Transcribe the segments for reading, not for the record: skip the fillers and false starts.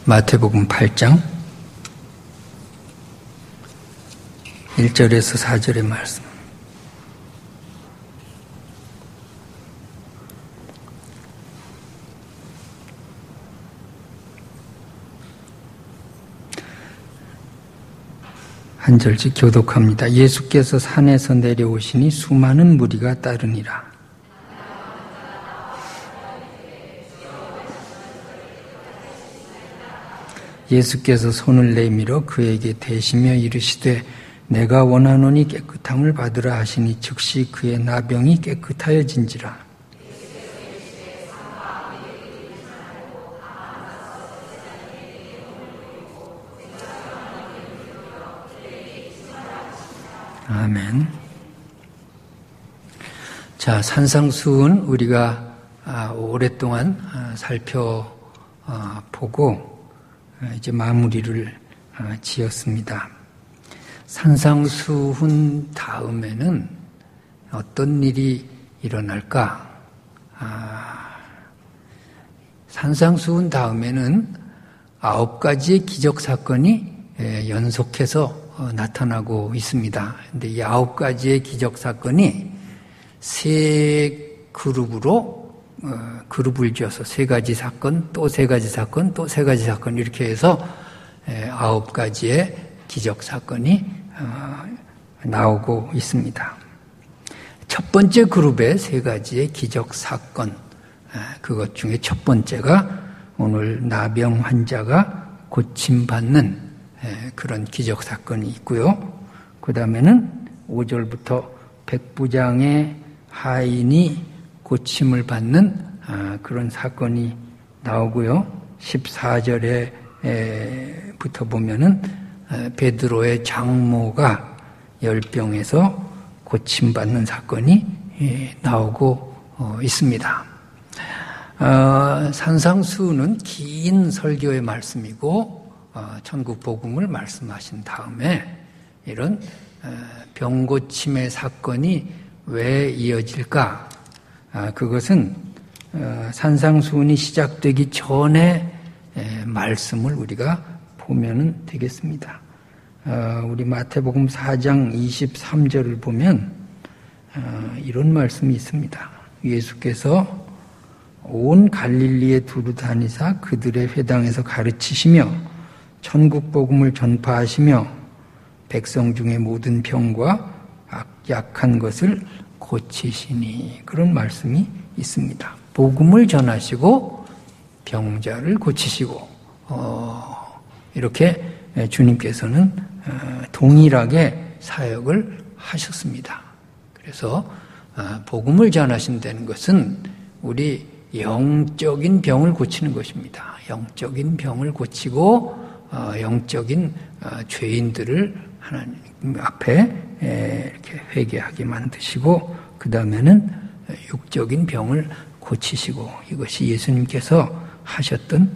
마태복음 8장 1절에서 4절의 말씀. 한 절씩 교독합니다. 예수께서 산에서 내려오시니 수많은 무리가 따르니라. 예수께서 손을 내밀어 그에게 대시며 이르시되 내가 원하노니 깨끗함을 받으라 하시니 즉시 그의 나병이 깨끗하여진지라. 아멘. 자, 산상수훈 우리가 오랫동안 살펴보고 이제 마무리를 지었습니다. 산상수훈 다음에는 어떤 일이 일어날까? 산상수훈 다음에는 9가지의 기적사건이 연속해서 나타나고 있습니다. 그런데 이 9가지의 기적사건이 세 그룹으로 그룹을 지어서 3가지 사건, 또 3가지 사건, 또 3가지 사건 이렇게 해서 9가지의 기적사건이 나오고 있습니다. 첫 번째 그룹의 3가지의 기적사건, 그것 중에 첫 번째가 오늘 나병 환자가 고침받는 그런 기적사건이 있고요. 그 다음에는 5절부터 백부장의 하인이 고침을 받는 그런 사건이 나오고요. 14절에부터 보면은 베드로의 장모가 열병에서 고침받는 사건이 나오고 있습니다. 산상수훈은 긴 설교의 말씀이고 천국 복음을 말씀하신 다음에 이런 병고침의 사건이 왜 이어질까? 그것은 산상수훈이 시작되기 전에 말씀을 우리가 보면 되겠습니다. 우리 마태복음 4장 23절을 보면 이런 말씀이 있습니다. 예수께서 온 갈릴리에 두루 다니사 그들의 회당에서 가르치시며 천국 복음을 전파하시며 백성 중에 모든 병과 약한 것을 고치시니, 그런 말씀이 있습니다. 복음을 전하시고 병자를 고치시고 이렇게 주님께서는 동일하게 사역을 하셨습니다. 그래서 복음을 전하신다는 것은 우리 영적인 병을 고치는 것입니다. 영적인 병을 고치고 영적인 죄인들을 하나님 앞에 이렇게 회개하게 만드시고 그 다음에는 육적인 병을 고치시고, 이것이 예수님께서 하셨던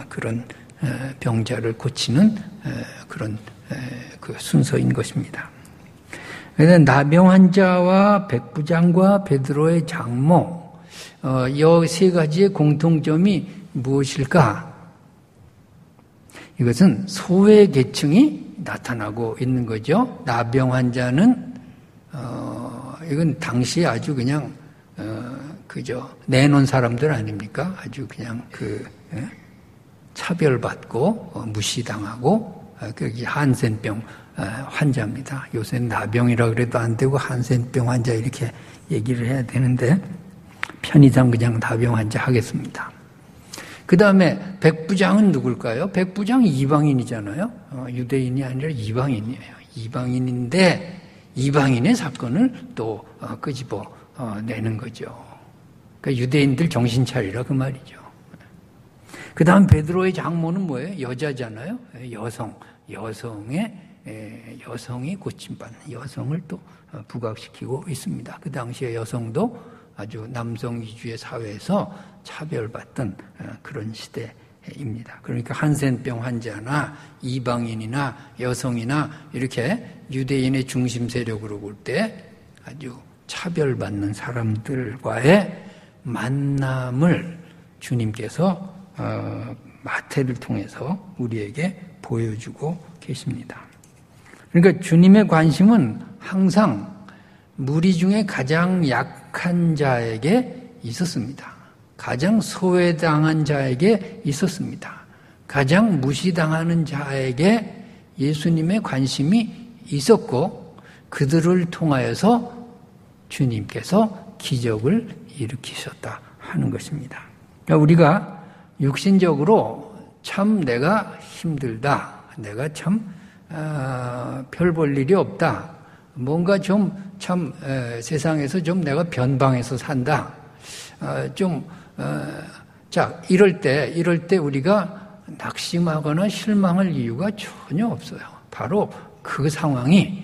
그런 병자를 고치는 그런 그 순서인 것입니다. 그래서 나병 환자와 백부장과 베드로의 장모, 이 3가지의 공통점이 무엇일까? 이것은 소외 계층이 나타나고 있는 거죠. 나병 환자는 이건 당시에 아주 그냥 그저 내놓은 사람들 아닙니까? 아주 그냥 차별받고 무시당하고 거기 한센병 환자입니다. 요새는 나병이라 그래도 안 되고 한센병 환자 이렇게 얘기를 해야 되는데 편의상 그냥 나병 환자 하겠습니다. 그 다음에 백부장은 누굴까요? 백부장이 이방인이잖아요. 유대인이 아니라 이방인이에요. 이방인인데 이방인의 사건을 또 끄집어 내는 거죠. 그러니까 유대인들 정신 차리라 그 말이죠. 그 다음 베드로의 장모는 뭐예요? 여자잖아요. 여성이 고침받는 여성을 또 부각시키고 있습니다. 그 당시에 여성도 아주 남성 위주의 사회에서 차별받던 그런 시대입니다. 그러니까 한센병 환자나 이방인이나 여성이나 이렇게 유대인의 중심 세력으로 볼 때 아주 차별받는 사람들과의 만남을 주님께서 마태를 통해서 우리에게 보여주고 계십니다. 그러니까 주님의 관심은 항상 무리 중에 가장 약한 자에게 있었습니다. 가장 소외당한 자에게 있었습니다. 가장 무시당하는 자에게 예수님의 관심이 있었고 그들을 통하여서 주님께서 기적을 일으키셨다 하는 것입니다. 그러니까 우리가 육신적으로 참 내가 힘들다, 내가 참 별 볼 일이 없다, 뭔가 좀 참 세상에서 좀 내가 변방에서 산다, 자 이럴 때 우리가 낙심하거나 실망할 이유가 전혀 없어요. 바로 그 상황이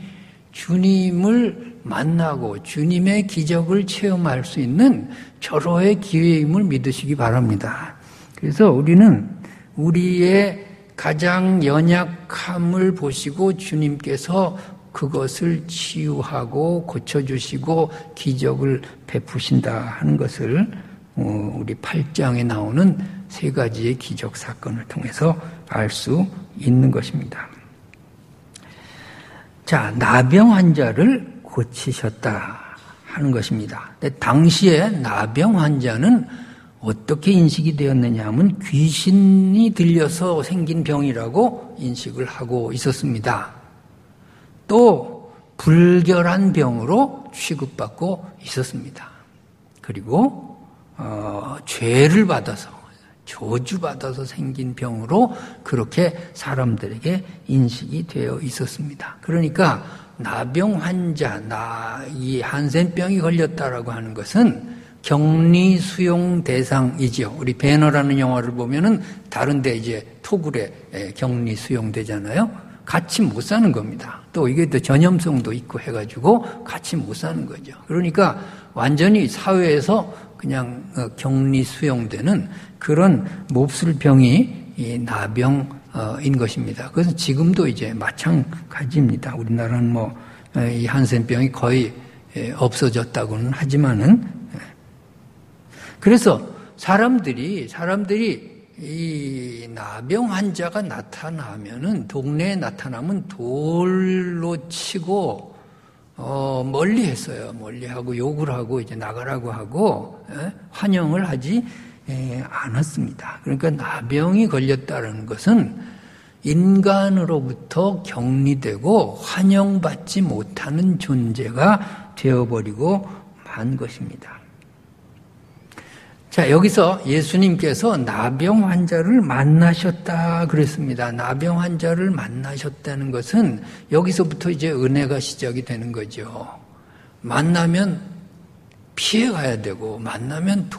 주님을 만나고 주님의 기적을 체험할 수 있는 절호의 기회임을 믿으시기 바랍니다. 그래서 우리는 우리의 가장 연약함을 보시고 주님께서 그것을 치유하고 고쳐주시고 기적을 베푸신다 하는 것을 우리 8장에 나오는 세 가지의 기적 사건을 통해서 알 수 있는 것입니다. 자, 나병 환자를 고치셨다 하는 것입니다. 근데 당시에 나병 환자는 어떻게 인식이 되었느냐 하면 귀신이 들려서 생긴 병이라고 인식을 하고 있었습니다. 또 불결한 병으로 취급받고 있었습니다. 그리고 죄를 받아서 저주받아서 생긴 병으로 그렇게 사람들에게 인식이 되어 있었습니다. 그러니까 나병 환자, 이 한센병이 걸렸다라고 하는 것은 격리 수용 대상이지요. 우리 배너라는 영화를 보면은 다른데 이제 토굴에 격리 수용되잖아요. 같이 못 사는 겁니다. 또 이게 또 전염성도 있고 해가지고 같이 못 사는 거죠. 그러니까 완전히 사회에서 그냥 격리 수용되는 그런 몹쓸 병이 이 나병인 것입니다. 그래서 지금도 이제 마찬가지입니다. 우리나라는 이 한센병이 거의 없어졌다고는 하지만은, 그래서 사람들이 이 나병 환자가 나타나면은, 동네에 나타나면 돌로 치고 멀리 했어요. 멀리 하고 욕을 하고 이제 나가라고 하고 환영을 하지 않았습니다. 그러니까 나병이 걸렸다는 것은 인간으로부터 격리되고 환영받지 못하는 존재가 되어버리고 만 것입니다. 자, 여기서 예수님께서 나병 환자를 만나셨다 그랬습니다. 나병 환자를 만나셨다는 것은 여기서부터 이제 은혜가 시작이 되는 거죠. 만나면 피해가야 되고, 만나면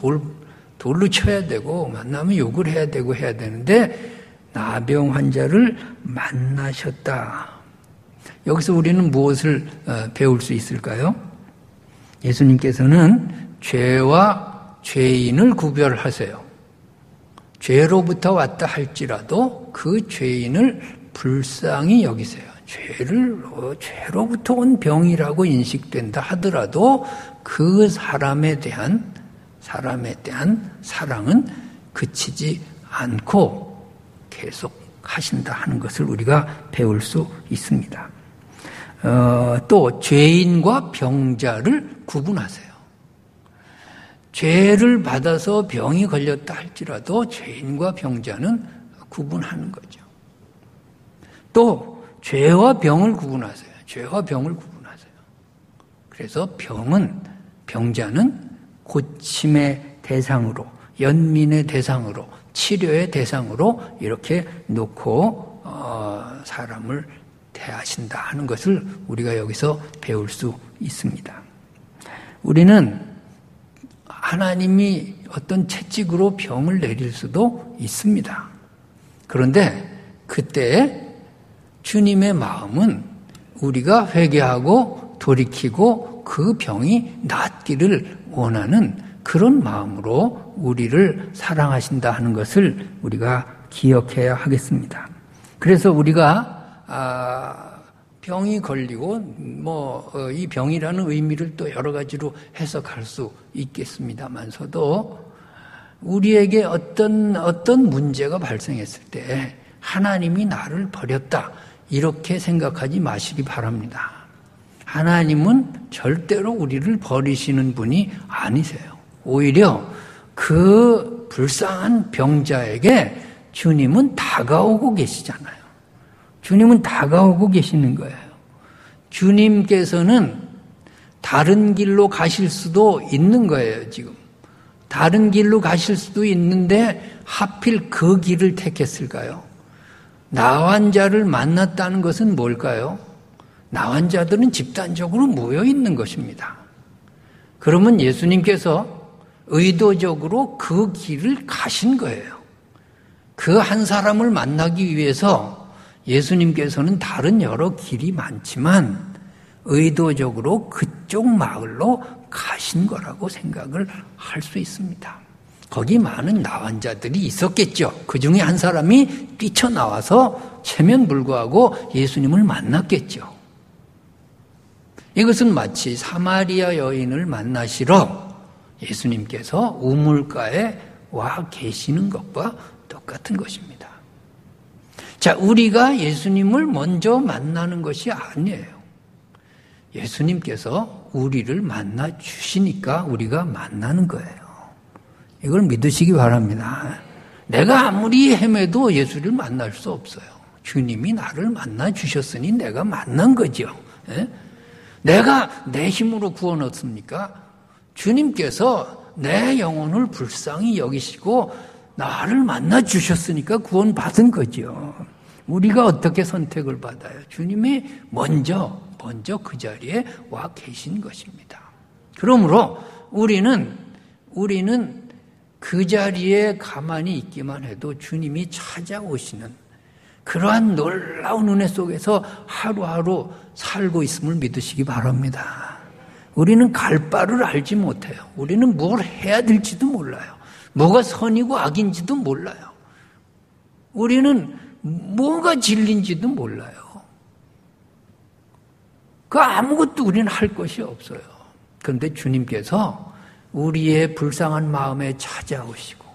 돌로 쳐야 되고, 만나면 욕을 해야 되고 해야 되는데, 나병 환자를 만나셨다. 여기서 우리는 무엇을 배울 수 있을까요? 예수님께서는 죄와 죄인을 구별하세요. 죄로부터 왔다 할지라도 그 죄인을 불쌍히 여기세요. 죄로부터 온 병이라고 인식된다 하더라도 그 사람에 대한 사랑은 그치지 않고 계속 하신다 하는 것을 우리가 배울 수 있습니다. 또 죄인과 병자를 구분하세요. 죄를 받아서 병이 걸렸다 할지라도 죄인과 병자는 구분하는 거죠. 또 죄와 병을 구분하세요. 죄와 병을 구분하세요. 그래서 병자는 고침의 대상으로, 연민의 대상으로, 치료의 대상으로 이렇게 놓고 사람을 대하신다 하는 것을 우리가 여기서 배울 수 있습니다. 우리는 하나님이 어떤 채찍으로 병을 내릴 수도 있습니다. 그런데 그때 주님의 마음은 우리가 회개하고 돌이키고 그 병이 낫기를 원하는 그런 마음으로 우리를 사랑하신다 하는 것을 우리가 기억해야 하겠습니다. 그래서 우리가 병이 걸리고 이 병이라는 의미를 또 여러 가지로 해석할 수 있겠습니다만서도 우리에게 어떤 문제가 발생했을 때 하나님이 나를 버렸다 이렇게 생각하지 마시기 바랍니다. 하나님은 절대로 우리를 버리시는 분이 아니세요. 오히려 그 불쌍한 병자에게 주님은 다가오고 계시잖아요. 주님은 다가오고 계시는 거예요. 주님께서는 다른 길로 가실 수도 있는 거예요, 지금. 다른 길로 가실 수도 있는데 하필 그 길을 택했을까요? 나환자를 만났다는 것은 뭘까요? 나환자들은 집단적으로 모여 있는 것입니다. 그러면 예수님께서 의도적으로 그 길을 가신 거예요. 그 한 사람을 만나기 위해서 예수님께서는 다른 여러 길이 많지만 의도적으로 그쪽 마을로 가신 거라고 생각을 할 수 있습니다. 거기 많은 나환자들이 있었겠죠. 그 중에 한 사람이 뛰쳐나와서 체면불구하고 예수님을 만났겠죠. 이것은 마치 사마리아 여인을 만나시러 예수님께서 우물가에 와 계시는 것과 똑같은 것입니다. 자, 우리가 예수님을 먼저 만나는 것이 아니에요. 예수님께서 우리를 만나 주시니까 우리가 만나는 거예요. 이걸 믿으시기 바랍니다. 내가 아무리 헤매도 예수를 만날 수 없어요. 주님이 나를 만나 주셨으니 내가 만난 거죠. 내가 내 힘으로 구원 얻습니까? 주님께서 내 영혼을 불쌍히 여기시고 나를 만나 주셨으니까 구원 받은 거죠. 우리가 어떻게 선택을 받아요? 주님이 먼저 그 자리에 와 계신 것입니다. 그러므로 우리는 그 자리에 가만히 있기만 해도 주님이 찾아오시는 그러한 놀라운 은혜 속에서 하루하루 살고 있음을 믿으시기 바랍니다. 우리는 갈 바를 알지 못해요. 우리는 뭘 해야 될지도 몰라요. 뭐가 선이고 악인지도 몰라요. 우리는 뭐가 진리인지도 몰라요. 그 아무것도 우리는 할 것이 없어요. 그런데 주님께서 우리의 불쌍한 마음에 찾아오시고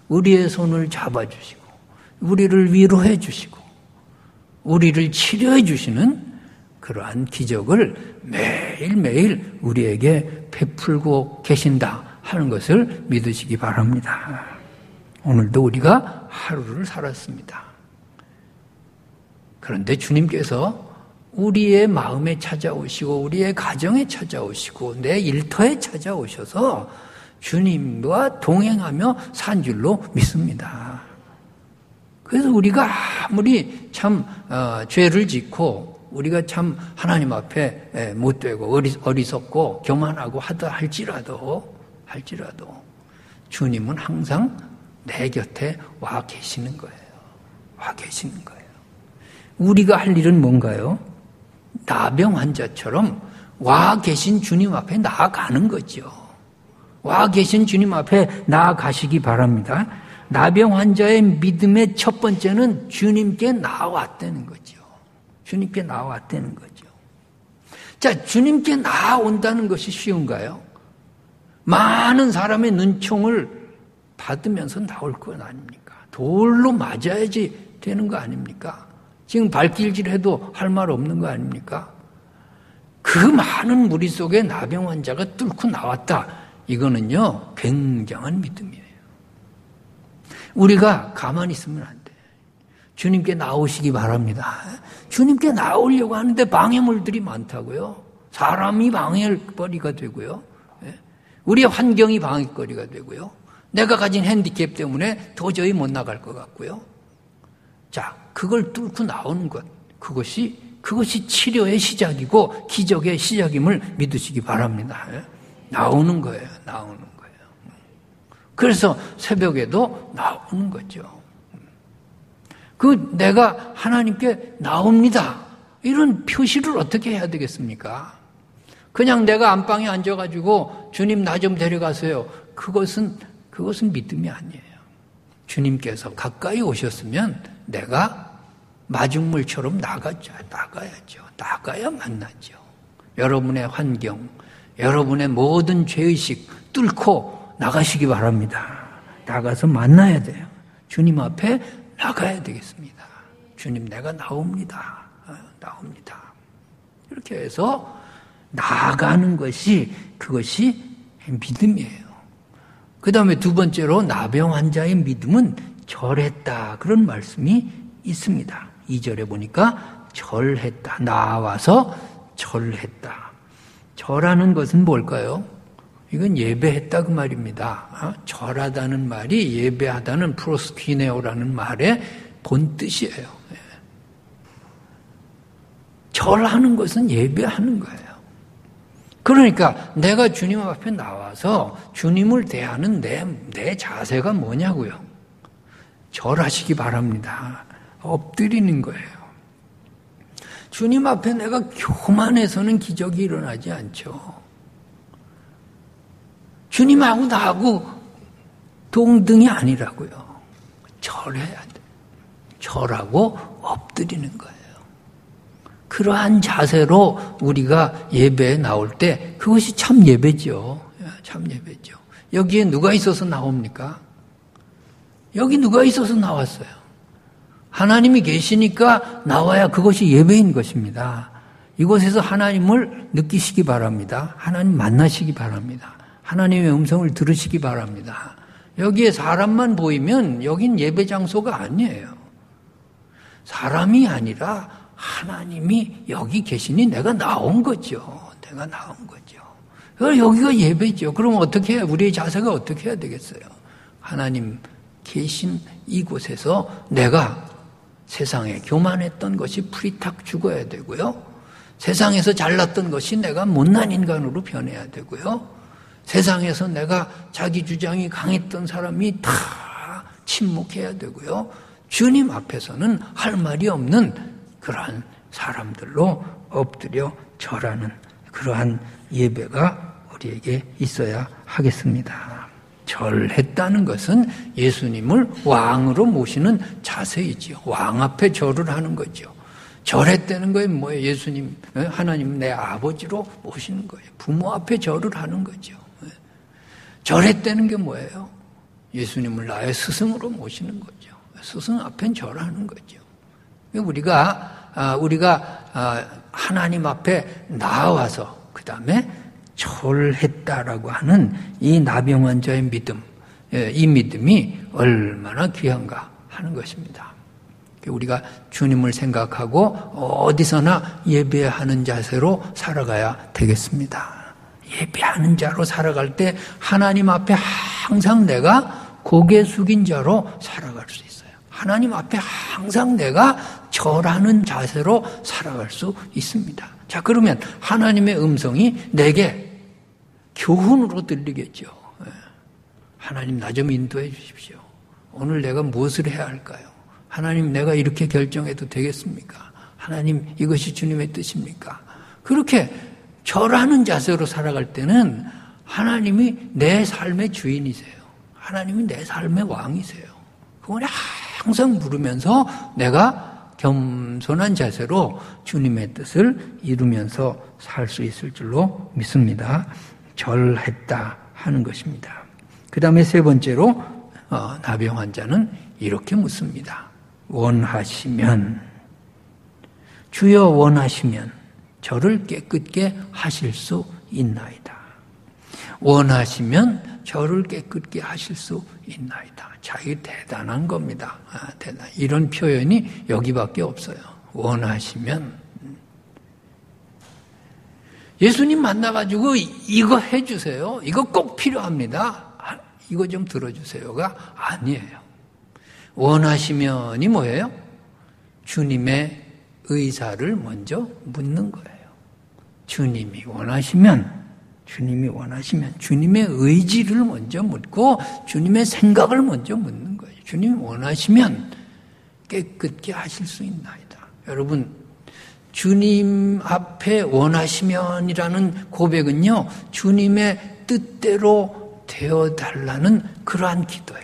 우리의 손을 잡아주시고 우리를 위로해 주시고 우리를 치료해 주시는 그러한 기적을 매일매일 우리에게 베풀고 계신다 하는 것을 믿으시기 바랍니다. 오늘도 우리가 하루를 살았습니다. 그런데 주님께서 우리의 마음에 찾아오시고 우리의 가정에 찾아오시고 내 일터에 찾아오셔서 주님과 동행하며 산 줄로 믿습니다. 그래서 우리가 아무리 참 죄를 짓고 우리가 참 하나님 앞에 못되고 어리석고 교만하고 하다 할지라도 주님은 항상 내 곁에 와 계시는 거예요. 와 계시는 거예요. 우리가 할 일은 뭔가요? 나병 환자처럼 와 계신 주님 앞에 나아가는 거죠. 와 계신 주님 앞에 나아가시기 바랍니다. 나병 환자의 믿음의 첫 번째는 주님께 나아왔다는 거죠. 주님께 나아왔다는 거죠. 자, 주님께 나아온다는 것이 쉬운가요? 많은 사람의 눈총을 받으면서 나올 건 아닙니까? 돌로 맞아야지 되는 거 아닙니까? 지금 발길질해도 할 말 없는 거 아닙니까? 그 많은 무리 속에 나병 환자가 뚫고 나왔다. 이거는요, 굉장한 믿음이에요. 우리가 가만히 있으면 안 돼요. 주님께 나오시기 바랍니다. 주님께 나오려고 하는데 방해물들이 많다고요. 사람이 방해거리가 되고요. 우리의 환경이 방해거리가 되고요. 내가 가진 핸디캡 때문에 도저히 못 나갈 것 같고요. 자, 그걸 뚫고 나오는 것, 그것이 치료의 시작이고 기적의 시작임을 믿으시기 바랍니다. 나오는 거예요. 나오는 거예요. 그래서 새벽에도 나오는 거죠. 내가 하나님께 나옵니다. 이런 표시를 어떻게 해야 되겠습니까? 그냥 내가 안방에 앉아가지고 주님 나 좀 데려가세요. 그것은 믿음이 아니에요. 주님께서 가까이 오셨으면 내가 마중물처럼 나가야죠. 나가야 만나죠. 여러분의 환경, 여러분의 모든 죄의식 뚫고 나가시기 바랍니다. 나가서 만나야 돼요. 주님 앞에 나가야 되겠습니다. 주님, 내가 나옵니다. 나옵니다. 이렇게 해서 나아가는 것이, 그것이 믿음이에요. 그 다음에 두 번째로 나병 환자의 믿음은 절했다. 그런 말씀이 있습니다. 2절에 보니까 절했다. 나와서 절했다. 절하는 것은 뭘까요? 이건 예배했다 그 말입니다. 절하다는 말이 예배하다는 프로스퀴네오라는 말의 본뜻이에요. 절하는 것은 예배하는 거예요. 그러니까 내가 주님 앞에 나와서 주님을 대하는 내 자세가 뭐냐고요? 절하시기 바랍니다. 엎드리는 거예요. 주님 앞에 내가 교만해서는 기적이 일어나지 않죠. 주님하고 나하고 동등이 아니라고요. 절해야 돼. 절하고 엎드리는 거예요. 그러한 자세로 우리가 예배에 나올 때 그것이 참 예배죠. 참 예배죠. 여기에 누가 있어서 나옵니까? 여기 누가 있어서 나왔어요? 하나님이 계시니까 나와야 그것이 예배인 것입니다. 이곳에서 하나님을 느끼시기 바랍니다. 하나님 만나시기 바랍니다. 하나님의 음성을 들으시기 바랍니다. 여기에 사람만 보이면 여긴 예배 장소가 아니에요. 사람이 아니라 하나님이 여기 계시니 내가 나온 거죠. 내가 나온 거죠. 여기가 예배죠. 그럼 어떻게 해야, 우리의 자세가 어떻게 해야 되겠어요? 하나님 계신 이곳에서 내가 세상에 교만했던 것이 풀이탁 죽어야 되고요. 세상에서 잘났던 것이 내가 못난 인간으로 변해야 되고요. 세상에서 내가 자기 주장이 강했던 사람이 다 침묵해야 되고요. 주님 앞에서는 할 말이 없는 그러한 사람들로 엎드려 절하는 그러한 예배가 우리에게 있어야 하겠습니다. 절했다는 것은 예수님을 왕으로 모시는 자세이지요. 왕 앞에 절을 하는 거죠. 절했다는 거에 뭐예요? 예수님, 하나님 내 아버지로 모시는 거예요. 부모 앞에 절을 하는 거죠. 절했다는 게 뭐예요? 예수님을 나의 스승으로 모시는 거죠. 스승 앞엔 절하는 거죠. 우리가 하나님 앞에 나와서 그 다음에 절했다라고 하는 이 나병 환자의 믿음, 이 믿음이 얼마나 귀한가 하는 것입니다. 우리가 주님을 생각하고 어디서나 예배하는 자세로 살아가야 되겠습니다. 예배하는 자로 살아갈 때 하나님 앞에 항상 내가 고개 숙인 자로 살아갈 수 있어요. 하나님 앞에 항상 내가 절하는 자세로 살아갈 수 있습니다. 자, 그러면 하나님의 음성이 내게 교훈으로 들리겠죠. 하나님 나 좀 인도해 주십시오. 오늘 내가 무엇을 해야 할까요? 하나님 내가 이렇게 결정해도 되겠습니까? 하나님 이것이 주님의 뜻입니까? 그렇게 절하는 자세로 살아갈 때는 하나님이 내 삶의 주인이세요. 하나님이 내 삶의 왕이세요. 그걸 항상 부르면서 내가 겸손한 자세로 주님의 뜻을 이루면서 살 수 있을 줄로 믿습니다. 절했다 하는 것입니다. 그 다음에 세 번째로 나병 환자는 이렇게 묻습니다. 원하시면, 주여 원하시면 저를 깨끗게 하실 수 있나이다. 원하시면 저를 깨끗게 하실 수 있나이다. 자, 이게 대단한 겁니다. 대단. 이런 표현이 여기밖에 없어요. 원하시면. 예수님 만나가지고 이거 해주세요. 이거 꼭 필요합니다. 이거 좀 들어주세요가 아니에요. 원하시면이 뭐예요? 주님의 의사를 먼저 묻는 거예요. 주님이 원하시면 주님의 의지를 먼저 묻고 주님의 생각을 먼저 묻는 거예요. 주님이 원하시면 깨끗게 하실 수 있나이다. 여러분, 주님 앞에 원하시면이라는 고백은요, 주님의 뜻대로 되어달라는 그러한 기도예요.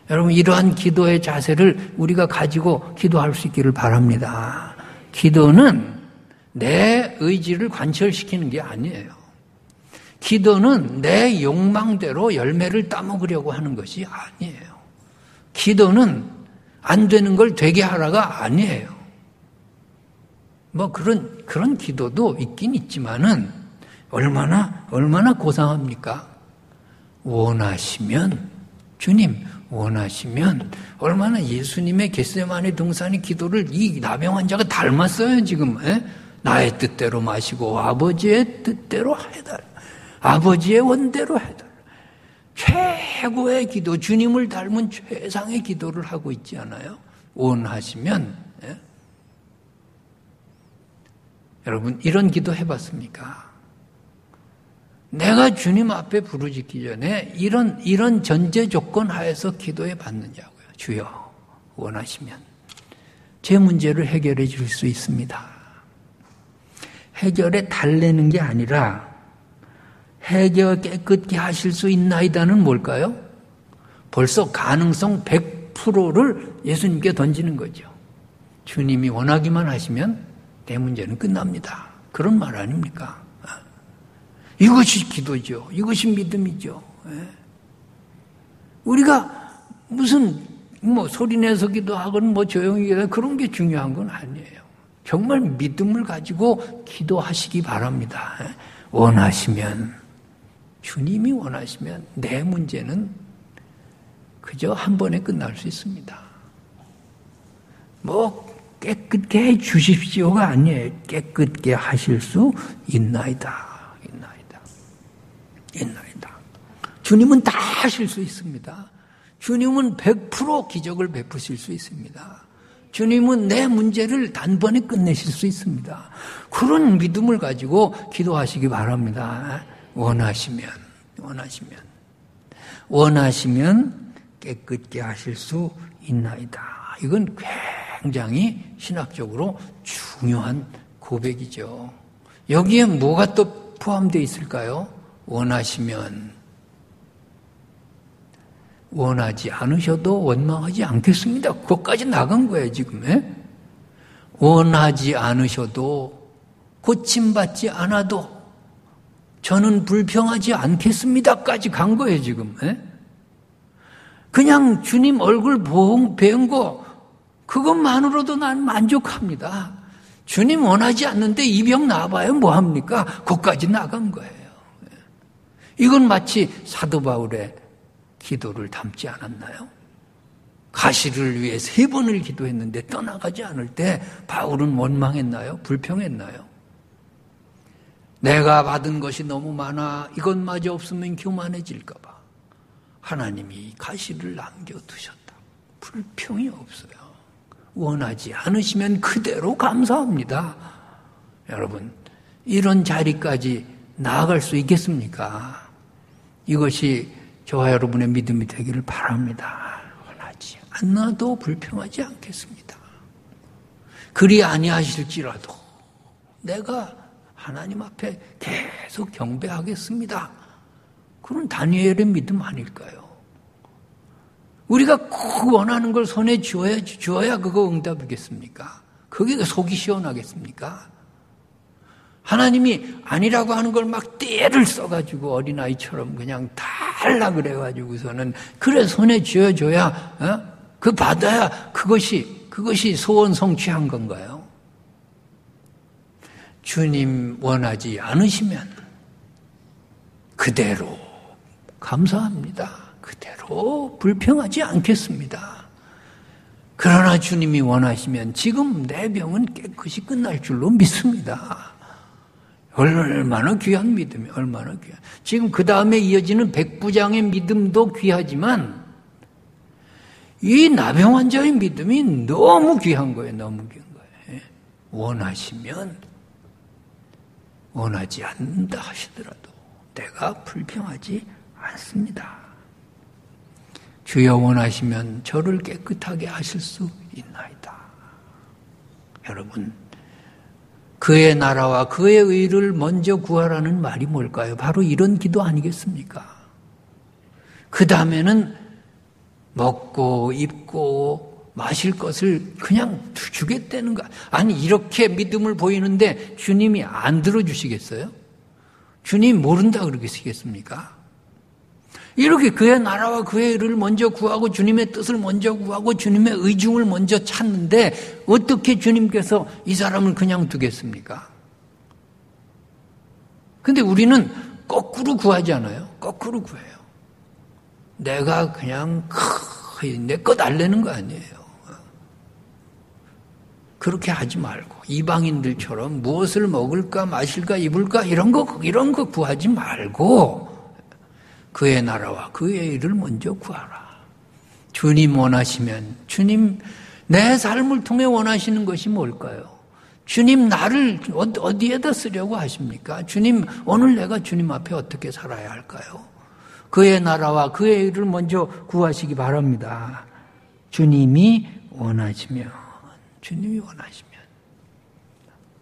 여러분, 이러한 기도의 자세를 우리가 가지고 기도할 수 있기를 바랍니다. 기도는 내 의지를 관철시키는 게 아니에요. 기도는 내 욕망대로 열매를 따먹으려고 하는 것이 아니에요. 기도는 안 되는 걸 되게 하라가 아니에요. 뭐 그런 기도도 있긴 있지만은 얼마나 고상합니까? 원하시면, 주님 원하시면, 얼마나 예수님의 겟세마네 동산의 기도를 이 나병 환자가 닮았어요, 지금. 나의 뜻대로 마시고 아버지의 뜻대로 해달라. 아버지의 원대로 해달라. 최고의 기도, 주님을 닮은 최상의 기도를 하고 있지 않아요? 원하시면. 여러분, 이런 기도 해봤습니까? 내가 주님 앞에 부르짖기 전에 이런 전제 조건 하에서 기도해 봤느냐고요. 주여, 원하시면 제 문제를 해결해 줄 수 있습니다. 해결에 달래는 게 아니라 해결 깨끗게 하실 수 있나이다는 뭘까요? 벌써 가능성 100%를 예수님께 던지는 거죠. 주님이 원하기만 하시면 내 문제는 끝납니다. 그런 말 아닙니까? 이것이 기도죠. 이것이 믿음이죠. 우리가 무슨 소리내서 기도하거나 조용히 기도하거나 그런 게 중요한 건 아니에요. 정말 믿음을 가지고 기도하시기 바랍니다. 원하시면, 주님이 원하시면 내 문제는 그저 한 번에 끝날 수 있습니다. 깨끗게 해 주십시오가 아니에요. 깨끗게 하실 수 있나이다. 주님은 다 하실 수 있습니다. 주님은 100% 기적을 베푸실 수 있습니다. 주님은 내 문제를 단번에 끝내실 수 있습니다. 그런 믿음을 가지고 기도하시기 바랍니다. 원하시면 깨끗게 하실 수 있나이다. 이건 굉장히 신학적으로 중요한 고백이죠. 여기에 뭐가 또 포함되어 있을까요? 원하시면, 원하지 않으셔도 원망하지 않겠습니다. 그것까지 나간 거예요, 지금. 원하지 않으셔도, 고침받지 않아도 저는 불평하지 않겠습니다까지 간 거예요, 지금. 그냥 주님 얼굴 배운 거, 그것만으로도 난 만족합니다. 주님 원하지 않는데 이 병 나아봐요, 뭐합니까? 그것까지 나간 거예요. 이건 마치 사도 바울의 기도를 담지 않았나요? 가시를 위해 3번을 기도했는데 떠나가지 않을 때 바울은 원망했나요? 불평했나요? 내가 받은 것이 너무 많아 이것마저 없으면 교만해질까 봐 하나님이 가시를 남겨두셨다. 불평이 없어요. 원하지 않으시면 그대로 감사합니다. 여러분, 이런 자리까지 나아갈 수 있겠습니까? 이것이 저와 여러분의 믿음이 되기를 바랍니다. 원하지 않아도 불평하지 않겠습니다. 그리 아니하실지라도 내가 하나님 앞에 계속 경배하겠습니다. 그런 다니엘의 믿음 아닐까요? 우리가 꼭 원하는 걸 손에 주어야 그거 응답이겠습니까? 그게 속이 시원하겠습니까? 하나님이 아니라고 하는 걸 막 떼를 써가지고 어린아이처럼 그냥 달라 그래가지고서는 그래 손에 쥐어줘야 그 받아야 그것이 소원 성취한 건가요? 주님 원하지 않으시면 그대로 감사합니다. 그대로 불평하지 않겠습니다. 그러나 주님이 원하시면 지금 내 병은 깨끗이 끝날 줄로 믿습니다. 얼마나 귀한 믿음이 얼마나 귀한. 지금 그 다음에 이어지는 백부장의 믿음도 귀하지만 이 나병 환자의 믿음이 너무 귀한 거예요. 너무 귀한 거예요. 원하시면 원하지 않는다 하시더라도 내가 불평하지 않습니다. 주여 원하시면 저를 깨끗하게 하실 수 있나이다. 여러분, 그의 나라와 그의 의를 먼저 구하라는 말이 뭘까요? 바로 이런 기도 아니겠습니까? 그 다음에는 먹고 입고 마실 것을 그냥 주겠다는 거. 아니 이렇게 믿음을 보이는데 주님이 안 들어주시겠어요? 주님 모른다 그러겠습니까? 이렇게 그의 나라와 그의 의를 먼저 구하고 주님의 뜻을 먼저 구하고 주님의 의중을 먼저 찾는데 어떻게 주님께서 이 사람을 그냥 두겠습니까? 근데 우리는 거꾸로 구하지 않아요? 거꾸로 구해요. 내가 그냥 내 것 달래는 거 아니에요. 그렇게 하지 말고 이방인들처럼 무엇을 먹을까 마실까 입을까 이런 거 구하지 말고 그의 나라와 그의 일을 먼저 구하라. 주님 원하시면 주님 내 삶을 통해 원하시는 것이 뭘까요? 주님 나를 어디에다 쓰려고 하십니까? 주님 오늘 내가 주님 앞에 어떻게 살아야 할까요? 그의 나라와 그의 일을 먼저 구하시기 바랍니다. 주님이 원하시면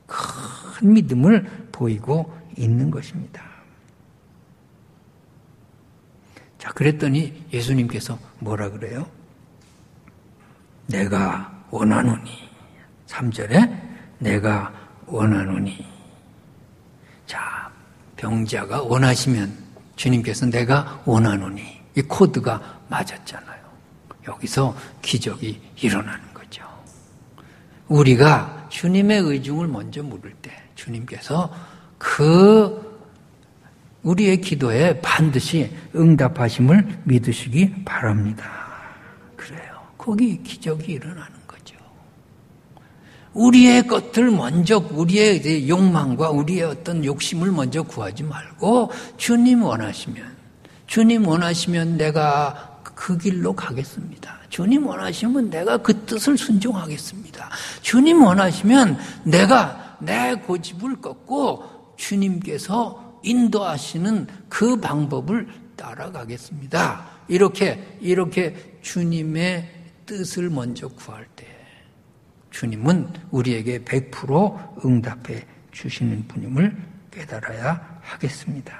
큰 믿음을 보이고 있는 것입니다. 자, 그랬더니 예수님께서 뭐라 그래요? 내가 원하노니. 3절에 내가 원하노니. 자, 병자가 원하시면 주님께서 내가 원하노니. 이 코드가 맞았잖아요. 여기서 기적이 일어나는 거죠. 우리가 주님의 의중을 먼저 물을 때 주님께서 우리의 기도에 반드시 응답하심을 믿으시기 바랍니다. 그래요. 거기 기적이 일어나는 거죠. 우리의 것들 먼저, 우리의 욕망과 우리의 어떤 욕심을 먼저 구하지 말고 주님 원하시면 내가 그 길로 가겠습니다. 주님 원하시면 내가 그 뜻을 순종하겠습니다. 주님 원하시면 내가 내 고집을 꺾고 주님께서 인도하시는 그 방법을 따라가겠습니다. 이렇게 주님의 뜻을 먼저 구할 때 주님은 우리에게 100% 응답해 주시는 분임을 깨달아야 하겠습니다.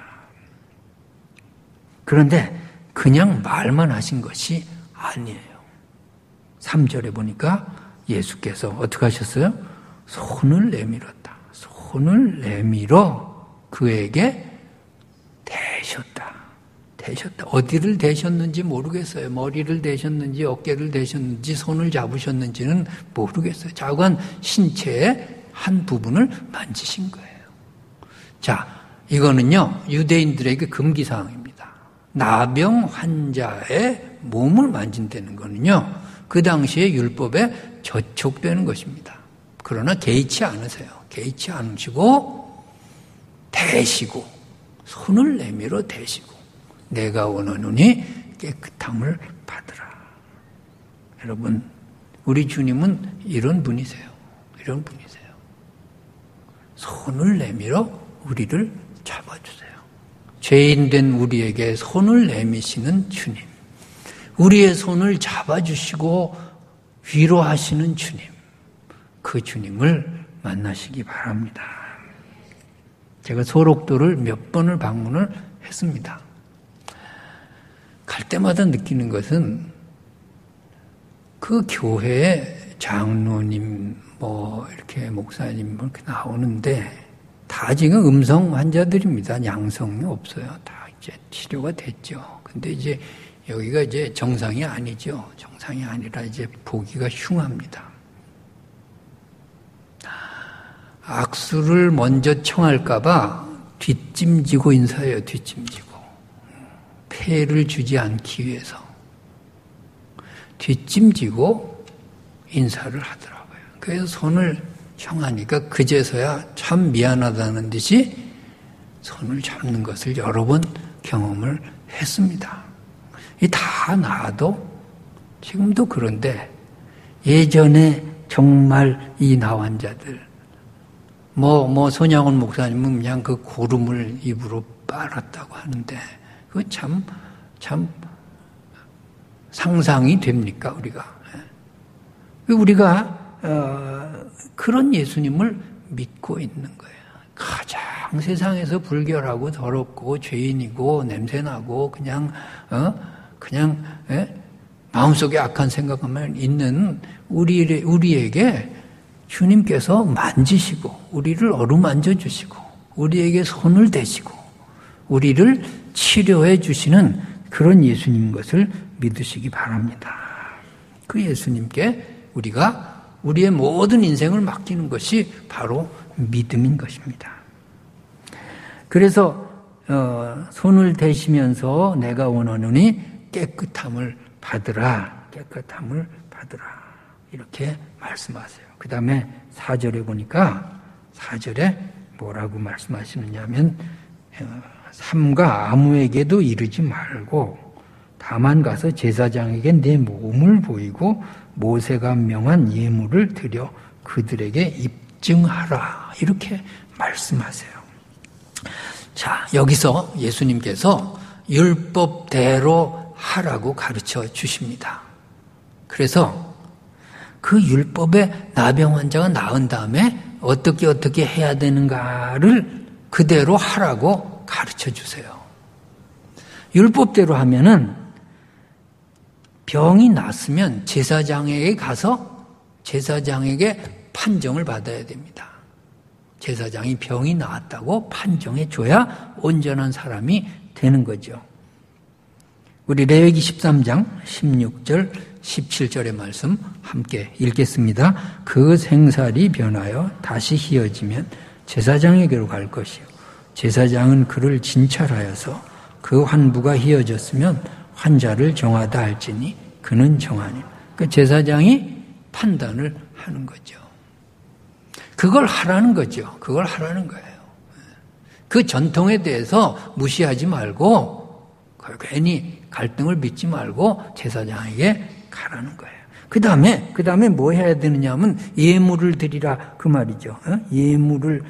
그런데 그냥 말만 하신 것이 아니에요. 3절에 보니까 예수께서 어떻게 하셨어요? 손을 내밀었다. 손을 내밀어 그에게 대셨다. 어디를 대셨는지 모르겠어요. 머리를 대셨는지 어깨를 대셨는지 손을 잡으셨는지는 모르겠어요. 자관 신체의 한 부분을 만지신 거예요. 자, 이거는요 유대인들에게 금기사항입니다. 나병 환자의 몸을 만진다는 거는요 그 당시의 율법에 저촉되는 것입니다. 그러나 개의치 않으세요. 개의치 않으시고 대시고 손을 내밀어 대시고 내가 원하노니 깨끗함을 받으라. 여러분 우리 주님은 이런 분이세요. 손을 내밀어 우리를 잡아주세요. 죄인된 우리에게 손을 내미시는 주님, 우리의 손을 잡아주시고 위로하시는 주님, 그 주님을 만나시기 바랍니다. 제가 소록도를 몇 번을 방문을 했습니다. 갈 때마다 느끼는 것은 그 교회에 장로님, 이렇게 목사님 이렇게 나오는데 다 지금 음성 환자들입니다. 양성이 없어요. 다 이제 치료가 됐죠. 근데 이제 여기가 이제 정상이 아니죠. 정상이 아니라 이제 보기가 흉합니다. 악수를 먼저 청할까봐 뒷짐지고 인사해요. 뒷짐지고. 폐를 주지 않기 위해서 뒷짐지고 인사를 하더라고요. 그래서 손을 청하니까 그제서야 참 미안하다는 듯이 손을 잡는 것을 여러 번 경험을 했습니다. 이 다 나아도 지금도 그런데 예전에 정말 이 나환자들 손양원 목사님은 그냥 그 고름을 입으로 빨았다고 하는데, 그거 참 상상이 됩니까, 우리가? 우리가, 그런 예수님을 믿고 있는 거예요. 가장 세상에서 불결하고 더럽고 죄인이고 냄새나고 그냥 마음속에 악한 생각만 있는 우리에게 주님께서 만지시고 우리를 어루만져 주시고 우리에게 손을 대시고 우리를 치료해 주시는 그런 예수님인 것을 믿으시기 바랍니다. 그 예수님께 우리가 우리의 모든 인생을 맡기는 것이 바로 믿음인 것입니다. 그래서 손을 대시면서 내가 원하노니 깨끗함을 받으라. 깨끗함을 받으라. 이렇게 말씀하세요. 그 다음에 4절에 보니까 4절에 뭐라고 말씀하시느냐면 삼가 아무에게도 이르지 말고 다만 가서 제사장에게 내 몸을 보이고 모세가 명한 예물을 드려 그들에게 입증하라. 이렇게 말씀하세요. 자, 여기서 예수님께서 율법대로 하라고 가르쳐 주십니다. 그래서 그 율법의 나병 환자가 나은 다음에 어떻게 해야 되는가를 그대로 하라고 가르쳐 주세요. 율법대로 하면은 병이 났으면 제사장에게 가서 제사장에게 판정을 받아야 됩니다. 제사장이 병이 나았다고 판정해 줘야 온전한 사람이 되는 거죠. 우리 레위기 13장 16절 17절의 말씀 함께 읽겠습니다. 그 생살이 변하여 다시 희어지면 제사장에게로 갈 것이요 제사장은 그를 진찰하여서 그 환부가 희어졌으면 환자를 정하다 할지니 그는 정하니. 그 제사장이 판단을 하는 거죠. 그걸 하라는 거죠. 그걸 하라는 거예요. 그 전통에 대해서 무시하지 말고 괜히 갈등을 빚지 말고 제사장에게 가라는 거예요. 그 다음에 뭐 해야 되느냐 하면 예물을 드리라 그 말이죠. 예물을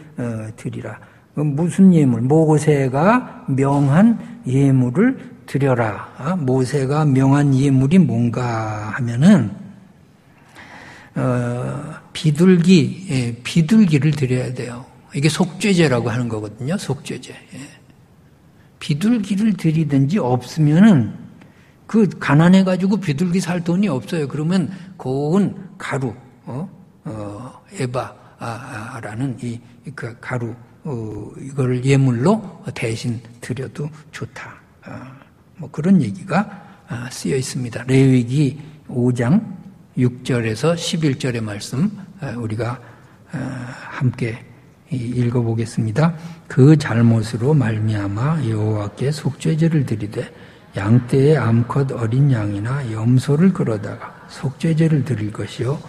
드리라. 무슨 예물? 모세가 명한 예물을 드려라. 모세가 명한 예물이 뭔가 하면은 비둘기를 드려야 돼요. 이게 속죄제라고 하는 거거든요. 속죄제. 비둘기를 드리든지 없으면은 그 가난해가지고 비둘기 살 돈이 없어요. 그러면 고운 가루, 에바라는 그 가루, 이걸 예물로 대신 드려도 좋다. 뭐 그런 얘기가 쓰여 있습니다. 레위기 5장 6절에서 11절의 말씀 우리가 함께 읽어보겠습니다. 그 잘못으로 말미암아 여호와께 속죄제를 드리되 양떼의 암컷 어린 양이나 염소를 끌어다가 속죄제를 드릴 것이요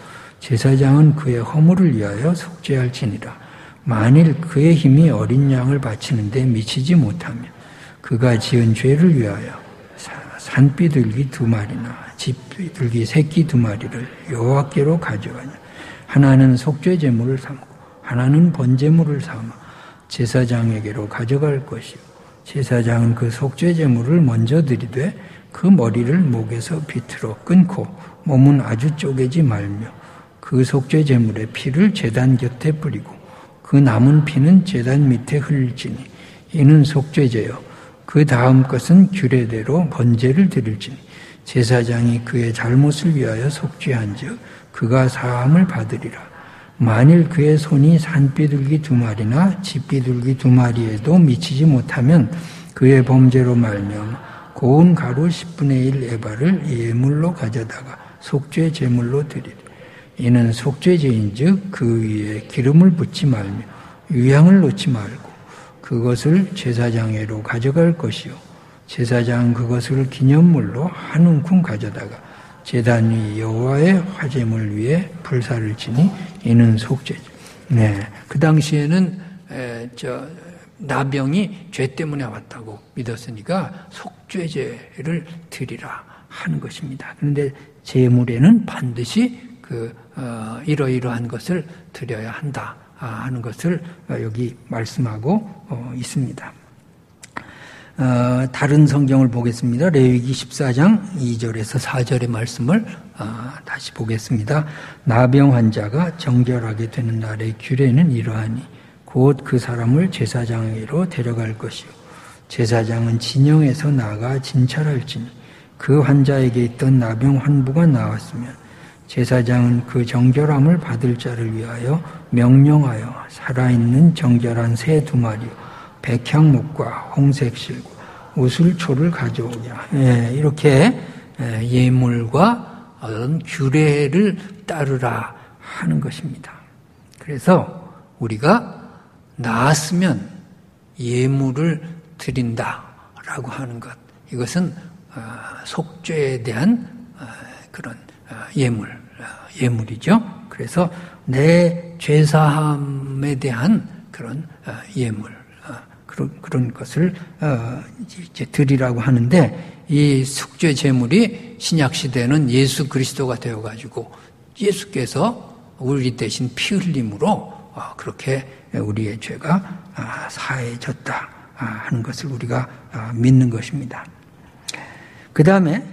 제사장은 그의 허물을 위하여 속죄할지니라. 만일 그의 힘이 어린 양을 바치는 데 미치지 못하면 그가 지은 죄를 위하여 산비둘기 2마리나 집비둘기 새끼 2마리를 여호와께로 가져가냐. 하나는 속죄제물을 삼고 하나는 번제물을 삼아 제사장에게로 가져갈 것이요 제사장은 그 속죄제물을 먼저 드리되 그 머리를 목에서 비틀어 끊고 몸은 아주 쪼개지 말며 그 속죄제물의 피를 제단 곁에 뿌리고 그 남은 피는 제단 밑에 흘릴지니 이는 속죄제요 그 다음 것은 규례대로 번제를 드릴지니 제사장이 그의 잘못을 위하여 속죄한즉 그가 사함을 받으리라. 만일 그의 손이 산비둘기 2마리나 집비둘기 2마리에도 미치지 못하면 그의 범죄로 말미암아 고운 가루 10분의 1 에바를 예물로 가져다가 속죄 제물로 드리리. 이는 속죄제인즉 그 위에 기름을 붓지 말며 유향을 놓지 말고 그것을 제사장에로 가져갈 것이요 제사장은 그것을 기념물로 한 움큼 가져다가 제단 위 여호와의 화제물 위에 불사를 지니 이는 속죄죠. 네, 그 당시에는 나병이 죄 때문에 왔다고 믿었으니까 속죄제를 드리라 하는 것입니다. 그런데 제물에는 반드시 이러이러한 것을 드려야 한다 하는 것을 여기 말씀하고 있습니다. 다른 성경을 보겠습니다. 레위기 14장 2절에서 4절의 말씀을 다시 보겠습니다. 나병 환자가 정결하게 되는 날의 규례는 이러하니 곧 그 사람을 제사장에게로 데려갈 것이요 제사장은 진영에서 나가 진찰할지니 그 환자에게 있던 나병 환부가 나왔으면 제사장은 그 정결함을 받을 자를 위하여 명령하여 살아있는 정결한 새 2마리요 백향목과 홍색 실과 우슬초를 가져오게. 이렇게 예물과 어떤 규례를 따르라 하는 것입니다. 그래서 우리가 나았으면 예물을 드린다라고 하는 것, 이것은 속죄에 대한 그런 예물이죠. 그래서 내 죄사함에 대한 그런 예물, 그런 것을 이제 드리라고 하는데, 이 속죄 제물이 신약 시대는 예수 그리스도가 되어가지고 예수께서 우리 대신 피 흘림으로 그렇게 우리의 죄가 사해졌다 하는 것을 우리가 믿는 것입니다. 그 다음에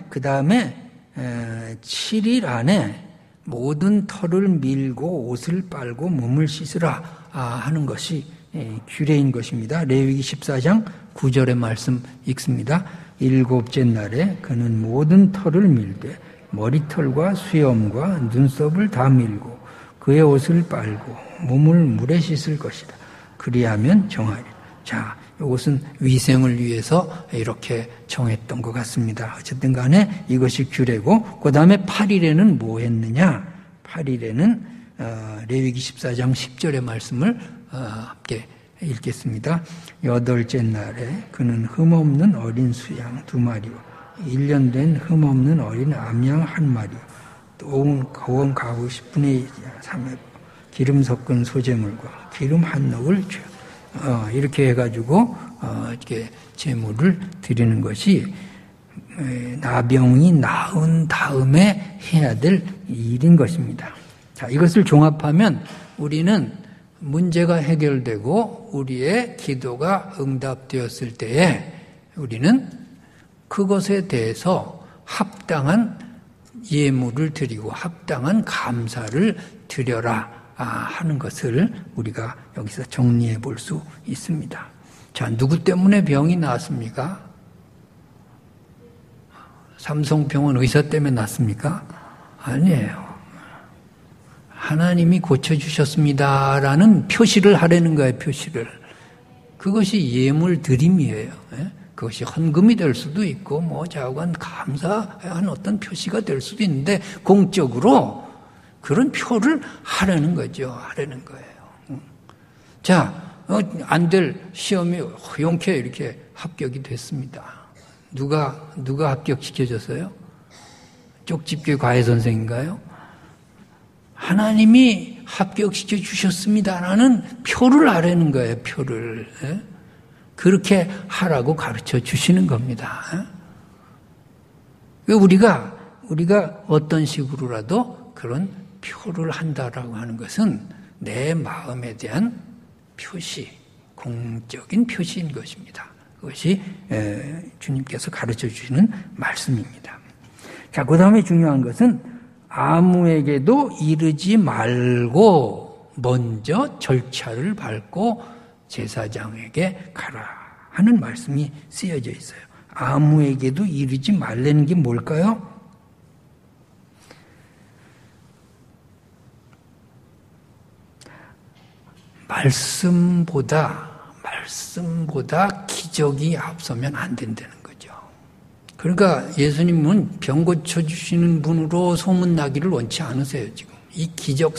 7일 안에 모든 털을 밀고 옷을 빨고 몸을 씻으라 하는 것이 규례인 것입니다. 레위기 14장 9절의 말씀 읽습니다. 7째 날에 그는 모든 털을 밀되 머리털과 수염과 눈썹을 다 밀고 그의 옷을 빨고 몸을 물에 씻을 것이다. 그리하면 정하리라. 자, 이것은 위생을 위해서 이렇게 정했던 것 같습니다. 어쨌든 간에 이것이 규례고, 그 다음에 8일에는 뭐 했느냐? 8일에는 레위기 14장 10절의 말씀을 함께 읽겠습니다. 8째 날에 그는 흠없는 어린 수양 2마리와 1년 된 흠없는 어린 암양 1마리와 또 거원 가구 10분의 3회 기름 섞은 소재물과 기름 한 넉을 이렇게 해가지고 이렇게 제물을 드리는 것이 나병이 나은 다음에 해야 될 일인 것입니다. 자, 이것을 종합하면 우리는 문제가 해결되고 우리의 기도가 응답되었을 때에 우리는 그것에 대해서 합당한 예물을 드리고 합당한 감사를 드려라 하는 것을 우리가 여기서 정리해 볼 수 있습니다. 자, 누구 때문에 병이 나왔습니까? 삼성병원 의사 때문에 났습니까? 아니에요. 하나님이 고쳐주셨습니다라는 표시를 하라는 거예요, 표시를. 그것이 예물 드림이에요. 그것이 헌금이 될 수도 있고, 자관 감사한 어떤 표시가 될 수도 있는데, 공적으로 그런 표를 하라는 거죠. 하라는 거예요. 자, 안 될 시험이 허용케 이렇게 합격이 됐습니다. 누가 합격시켜줬어요? 쪽집게 과외 선생인가요? 하나님이 합격시켜 주셨습니다라는 표를 하라는 거예요. 표를. 그렇게 하라고 가르쳐 주시는 겁니다. 우리가 어떤 식으로라도 그런 표를 한다라고 하는 것은 내 마음에 대한 표시, 공적인 표시인 것입니다. 그것이 주님께서 가르쳐 주시는 말씀입니다. 자, 그 다음에 중요한 것은 아무에게도 이르지 말고 먼저 절차를 밟고 제사장에게 가라 하는 말씀이 쓰여져 있어요. 아무에게도 이르지 말라는 게 뭘까요? 말씀보다 기적이 앞서면 안 된다는 거죠. 그러니까 예수님은 병 고쳐주시는 분으로 소문나기를 원치 않으세요, 지금. 이 기적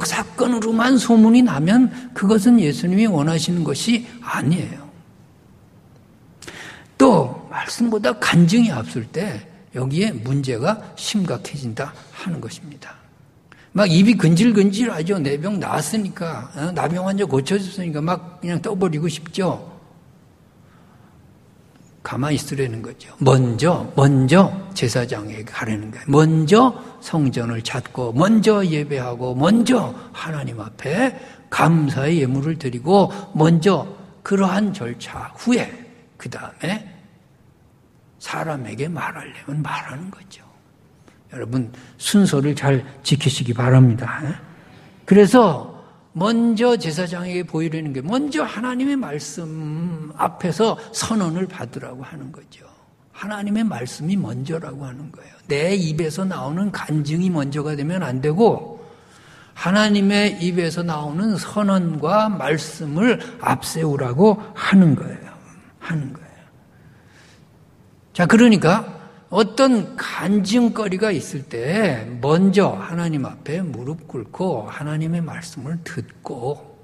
사건으로만 소문이 나면 그것은 예수님이 원하시는 것이 아니에요. 또, 말씀보다 간증이 앞설 때 여기에 문제가 심각해진다 하는 것입니다. 막 입이 근질근질하죠. 내 병 나았으니까, 나병 환자 고쳐줬으니까 막 그냥 떠버리고 싶죠. 가만히 있으라는 거죠. 먼저 제사장에게 가라는 거예요. 먼저 성전을 찾고, 먼저 예배하고, 먼저 하나님 앞에 감사의 예물을 드리고, 먼저 그러한 절차 후에 그 다음에 사람에게 말하려면 말하는 거죠. 여러분 순서를 잘 지키시기 바랍니다. 그래서 먼저 제사장에게 보이려는 게 먼저 하나님의 말씀 앞에서 선언을 받으라고 하는 거죠. 하나님의 말씀이 먼저라고 하는 거예요. 내 입에서 나오는 간증이 먼저가 되면 안 되고 하나님의 입에서 나오는 선언과 말씀을 앞세우라고 하는 거예요. 자, 그러니까 어떤 간증거리가 있을 때 먼저 하나님 앞에 무릎 꿇고 하나님의 말씀을 듣고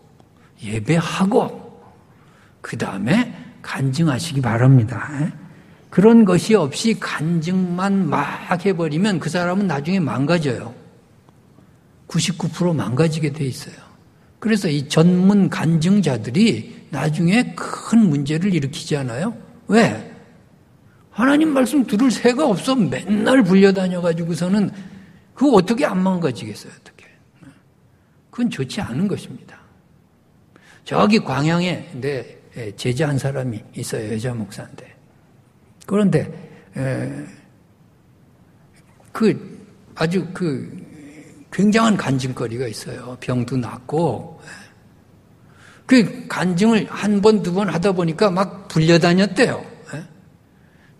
예배하고 그 다음에 간증하시기 바랍니다. 그런 것이 없이 간증만 막 해버리면 그 사람은 나중에 망가져요. 99% 망가지게 돼 있어요. 그래서 이 전문 간증자들이 나중에 큰 문제를 일으키지 않아요? 왜? 하나님 말씀 들을 새가 없어. 맨날 불려다녀가지고서는 그거 어떻게 안 망가지겠어요? 어떻게? 그건 좋지 않은 것입니다. 저기 광양에 내 제자 한 사람이 있어요. 여자 목사인데. 그런데 아주 굉장한 간증거리가 있어요. 병도 낫고 그 간증을 한 번, 두 번 하다 보니까 막 불려다녔대요.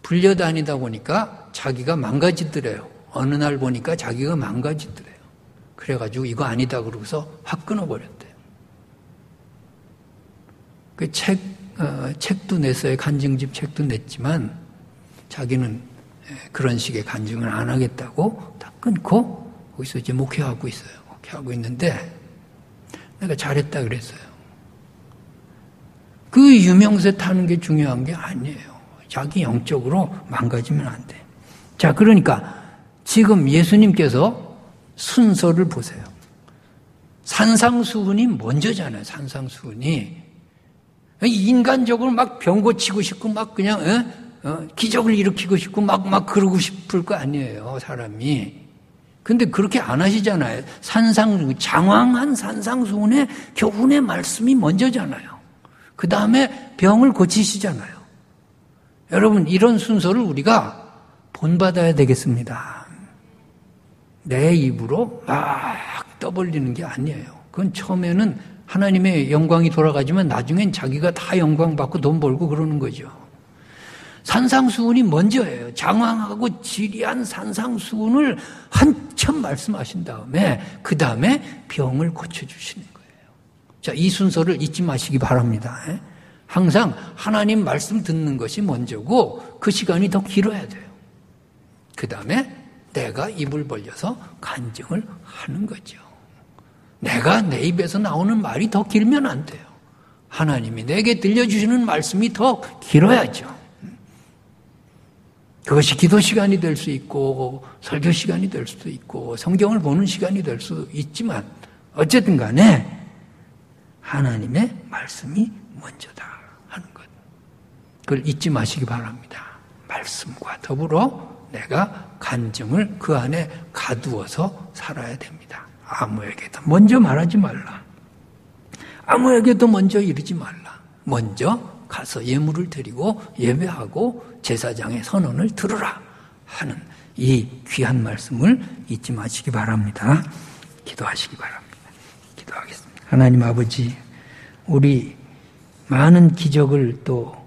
불려다니다 보니까 자기가 망가지더래요. 어느 날 보니까 자기가 망가지더래요. 그래가지고 이거 아니다 그러고서 확 끊어버렸대요. 그 책도 냈어요. 간증집 책도 냈지만 자기는 그런 식의 간증을 안 하겠다고 다 끊고 거기서 이제 목회하고 있어요. 목회하고 있는데 내가 잘했다 그랬어요. 그 유명세 타는 게 중요한 게 아니에요. 자기 영적으로 망가지면 안 돼. 자, 그러니까 지금 예수님께서 순서를 보세요. 산상수훈이 먼저잖아요. 산상수훈이. 인간적으로 막 병 고치고 싶고 막 그냥 기적을 일으키고 싶고 막 그러고 싶을 거 아니에요. 사람이. 근데 그렇게 안 하시잖아요. 장황한 산상수훈의 교훈의 말씀이 먼저잖아요. 그 다음에 병을 고치시잖아요. 여러분, 이런 순서를 우리가 본받아야 되겠습니다. 내 입으로 막 떠벌리는 게 아니에요. 그건 처음에는 하나님의 영광이 돌아가지만 나중엔 자기가 다 영광 받고 돈 벌고 그러는 거죠. 산상수훈이 먼저예요. 장황하고 지리한 산상수훈을 한참 말씀하신 다음에 그 다음에 병을 고쳐주시는 거예요. 자, 이 순서를 잊지 마시기 바랍니다. 항상 하나님 말씀 듣는 것이 먼저고 그 시간이 더 길어야 돼요. 그 다음에 내가 입을 벌려서 간증을 하는 거죠. 내가 내 입에서 나오는 말이 더 길면 안 돼요. 하나님이 내게 들려주시는 말씀이 더 길어야죠. 그것이 기도 시간이 될 수 있고 설교 시간이 될 수도 있고 성경을 보는 시간이 될 수도 있지만 어쨌든 간에 하나님의 말씀이 먼저다 하는 것. 그걸 잊지 마시기 바랍니다. 말씀과 더불어 내가 간증을 그 안에 가두어서 살아야 됩니다. 아무에게도 먼저 말하지 말라. 아무에게도 먼저 이르지 말라. 먼저 가서 예물을 드리고 예배하고 제사장의 선언을 들으라 하는 이 귀한 말씀을 잊지 마시기 바랍니다. 기도하시기 바랍니다. 기도하겠습니다. 하나님 아버지, 우리 많은 기적을 또